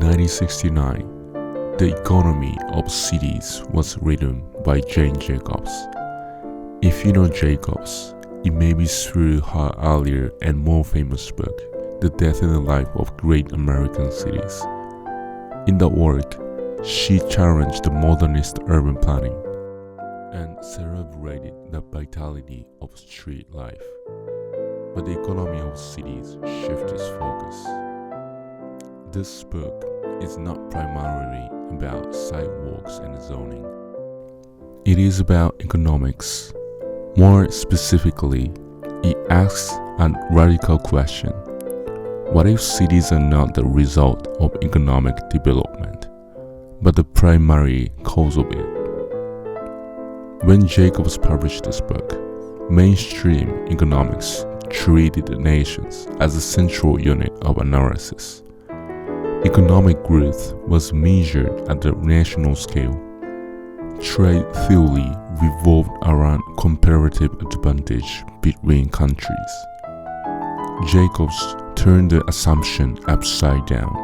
1969, The Economy of Cities was written by Jane Jacobs. If you know Jacobs, it may be through her earlier and more famous book, The Death and the Life of Great American Cities. In that work, she challenged the modernist urban planning and celebrated the vitality of street life. But the economy of cities shifted its focus. This book is not primarily about sidewalks and zoning. It is about economics. More specifically, it asks a radical question. What if cities are not the result of economic development, but the primary cause of it? When Jacobs published this book, mainstream economics treated nations as a central unit of analysis. Economic growth was measured at the national scale. Trade theory revolved around comparative advantage between countries. Jacobs turned the assumption upside down.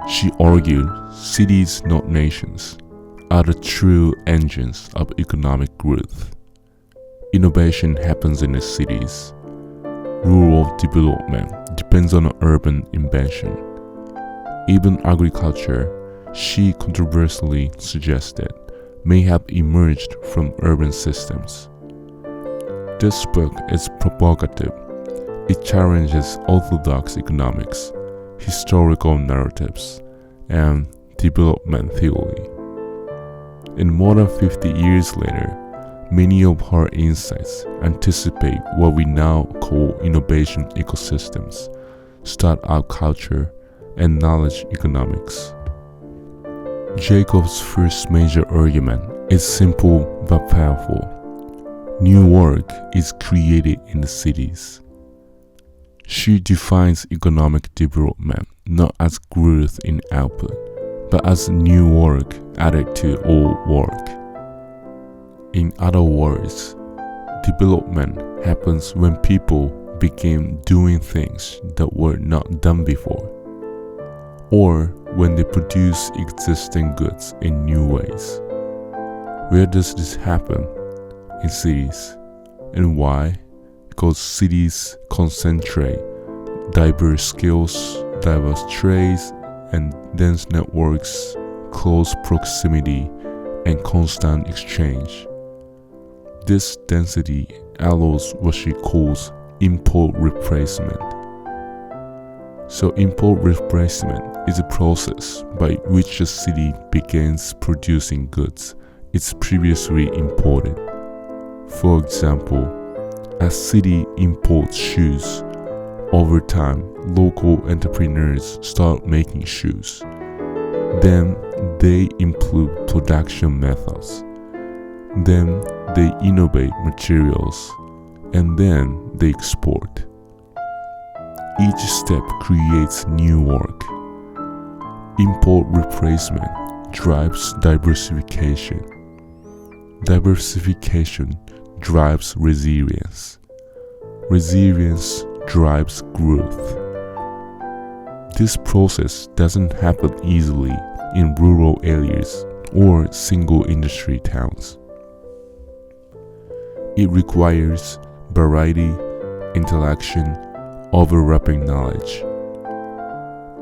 She argued cities, not nations, are the true engines of economic growth. Innovation happens in the cities. Rural development depends on urban invention. Even agriculture, she controversially suggested, may have emerged from urban systems. This book is provocative. It challenges orthodox economics, historical narratives, and development theory. And more than 50 years later, many of her insights anticipate what we now call innovation ecosystems, startup culture, and knowledge economics. Jacobs' first major argument is simple but powerful. New work is created in the cities. She defines economic development not as growth in output, but as new work added to old work. In other words, development happens when people begin doing things that were not done before, or when they produce existing goods in new ways. Where does this happen? In cities. And why? Because cities concentrate diverse skills, diverse trades, and dense networks, close proximity, and constant exchange. This density allows what she calls import replacement. So import replacement is a process by which a city begins producing goods it's previously imported. For example, a city imports shoes. Over time, local entrepreneurs start making shoes. Then they improve production methods. Then they innovate materials. And then they export. Each step creates new work. Import replacement drives diversification. Diversification drives resilience. Resilience drives growth. This process doesn't happen easily in rural areas or single industry towns. It requires variety, interaction, overlapping knowledge.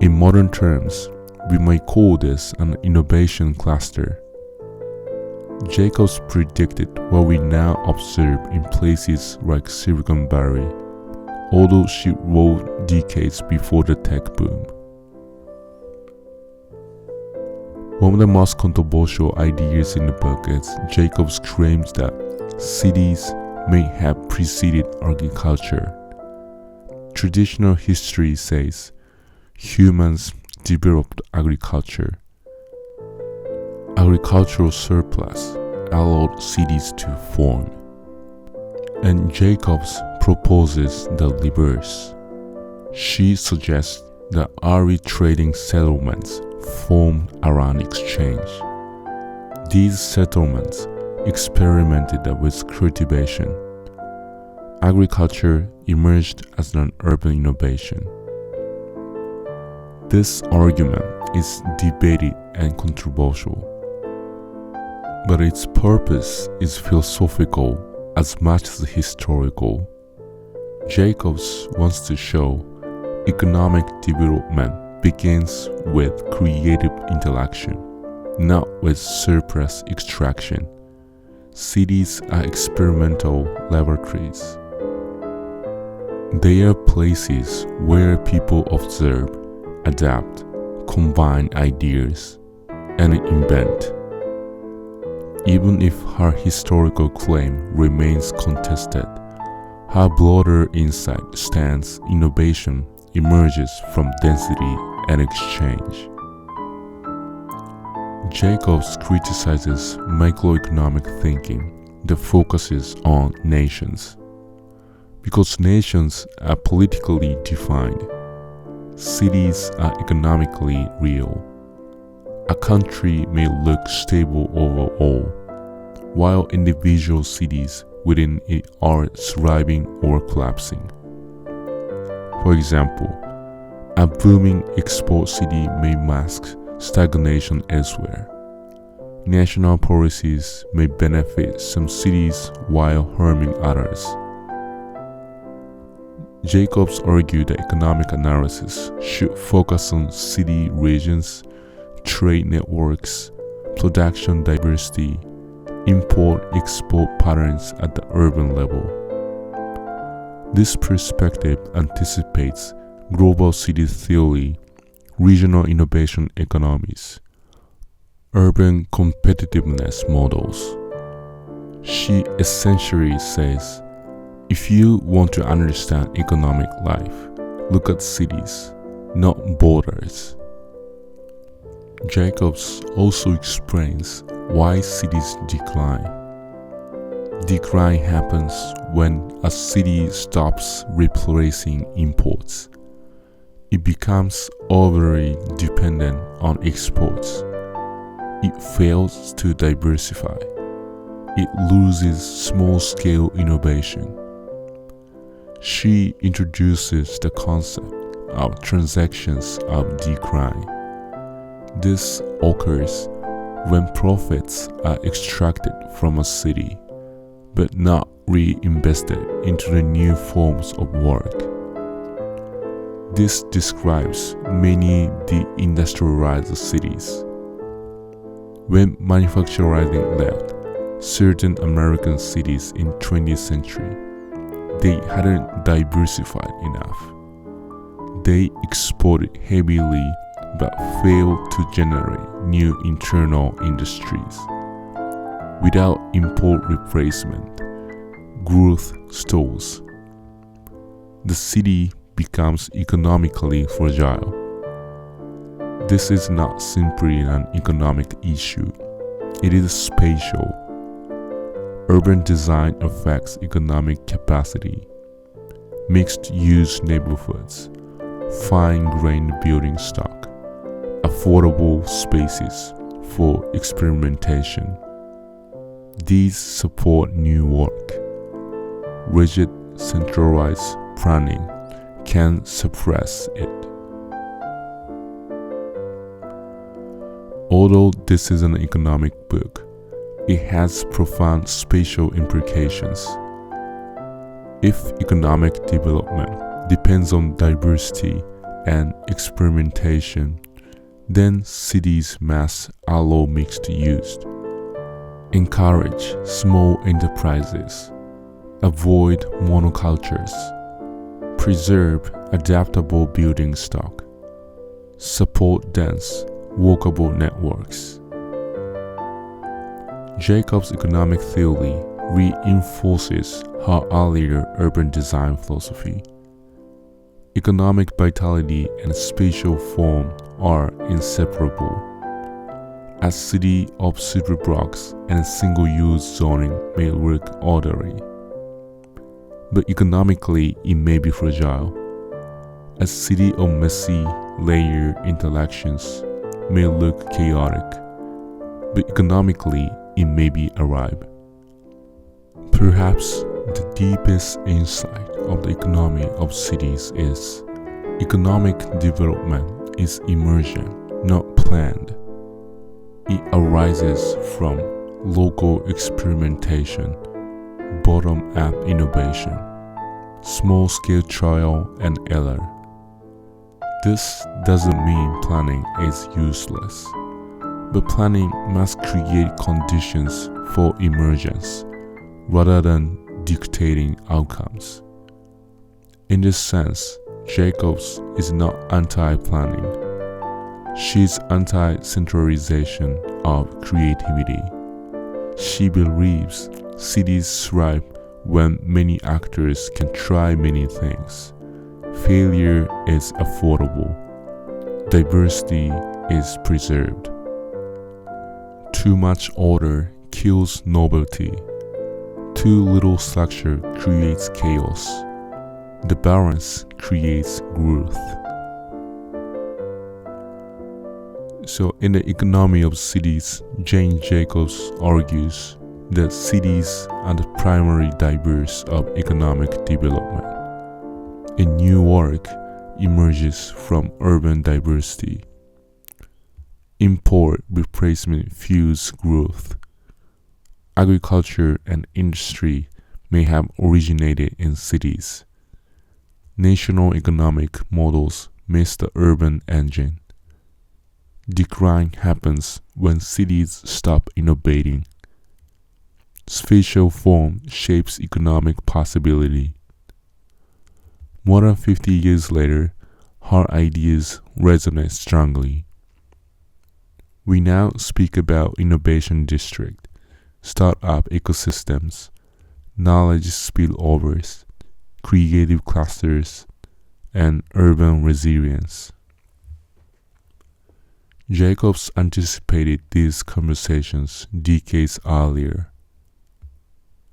In modern terms, we might call this an innovation cluster. Jacobs predicted what we now observe in places like Silicon Valley, although she wrote decades before the tech boom. One of the most controversial ideas in the book is Jacobs' claims that cities may have preceded agriculture. Traditional history says humans developed agriculture. Agricultural surplus allowed cities to form. And Jacobs proposes the reverse. She suggests that early trading settlements formed around exchange. These settlements experimented with cultivation. Agriculture emerged as an urban innovation. This argument is debated and controversial, but its purpose is philosophical as much as historical. Jacobs wants to show economic development begins with creative interaction, not with surplus extraction. Cities are experimental laboratories. They are places where people observe, adapt, combine ideas, and invent. Even if her historical claim remains contested, her broader insight stands: innovation emerges from density and exchange. Jacobs criticizes microeconomic thinking that focuses on nations. Because nations are politically defined, cities are economically real. A country may look stable overall, while individual cities within it are thriving or collapsing. For example, a booming export city may mask stagnation elsewhere. National policies may benefit some cities while harming others. Jacobs argued that economic analysis should focus on city regions, trade networks, production diversity, import-export patterns at the urban level. This perspective anticipates global city theory, regional innovation economies, urban competitiveness models. She essentially says, if you want to understand economic life, look at cities, not borders. Jacobs also explains why cities decline. Decline happens when a city stops replacing imports. It becomes overly dependent on exports. It fails to diversify. It loses small-scale innovation. She introduces the concept of transactions of decline. This occurs when profits are extracted from a city, but not reinvested into the new forms of work. This describes many deindustrialized cities. When manufacturing left certain American cities in 20th century, they hadn't diversified enough. They exported heavily but failed to generate new internal industries. Without import replacement, growth stalls. The city becomes economically fragile. This is not simply an economic issue, it is spatial. Urban design affects economic capacity. Mixed-use neighborhoods, fine-grained building stock, affordable spaces for experimentation. These support new work. Rigid, centralized planning can suppress it. Although this is an economic book, it has profound spatial implications. If economic development depends on diversity and experimentation, then cities must allow mixed use. Encourage small enterprises. Avoid monocultures. Preserve adaptable building stock. Support dense, walkable networks. Jacobs' economic theory reinforces her earlier urban design philosophy. Economic vitality and spatial form are inseparable. A city of super blocks and single-use zoning may look orderly, but economically it may be fragile. A city of messy, layered interactions may look chaotic, but economically it may be alive. Perhaps the deepest insight of the economy of cities is economic development is emergent not planned. It arises from local experimentation, bottom-up innovation, small-scale trial and error. This doesn't mean planning is useless, but planning must create conditions for emergence rather than dictating outcomes. In this sense, Jacobs is not anti-planning. She's anti-centralization of creativity. She believes cities thrive when many actors can try many things. Failure is affordable. Diversity is preserved. Too much order kills novelty. Too little structure creates chaos. The balance creates growth. So, in the economy of cities, Jane Jacobs argues that cities are the primary drivers of economic development. A new work emerges from urban diversity. Import replacement fuels growth. Agriculture and industry may have originated in cities. National economic models miss the urban engine. Decline happens when cities stop innovating. Spatial form shapes economic possibility. More than 50 years later, her ideas resonate strongly. We now speak about innovation district, startup ecosystems, knowledge spillovers, creative clusters, and urban resilience. Jacobs anticipated these conversations decades earlier.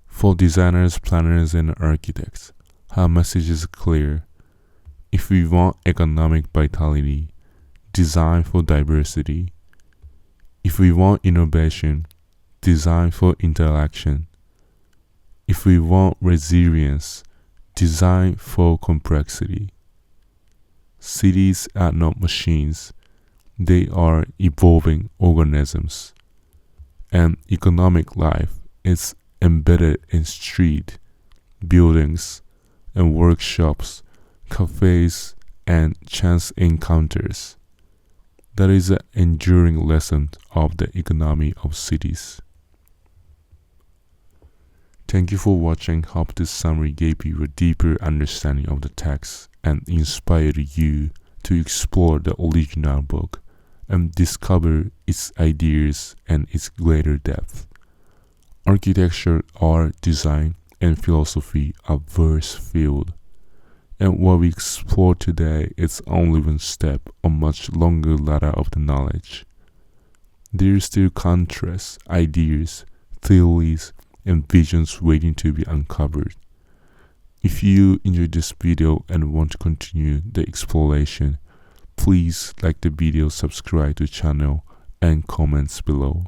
For designers, planners, and architects, her message is clear. If we want economic vitality, design for diversity. If we want innovation, design for interaction. If we want resilience, design for complexity. Cities are not machines, they are evolving organisms. And economic life is embedded in street, buildings, and workshops, cafes, and chance encounters. That is an enduring lesson of the economy of cities. Thank you for watching. Hope this summary gave you a deeper understanding of the text and inspired you to explore the original book and discover its ideas and its greater depth. Architecture, art, design, and philosophy are vast fields, and what we explore today is only one step on a much longer ladder of the knowledge. There are still contrasts, ideas, theories, and visions waiting to be uncovered. If you enjoyed this video and want to continue the exploration, please like the video, subscribe to the channel, and comments below.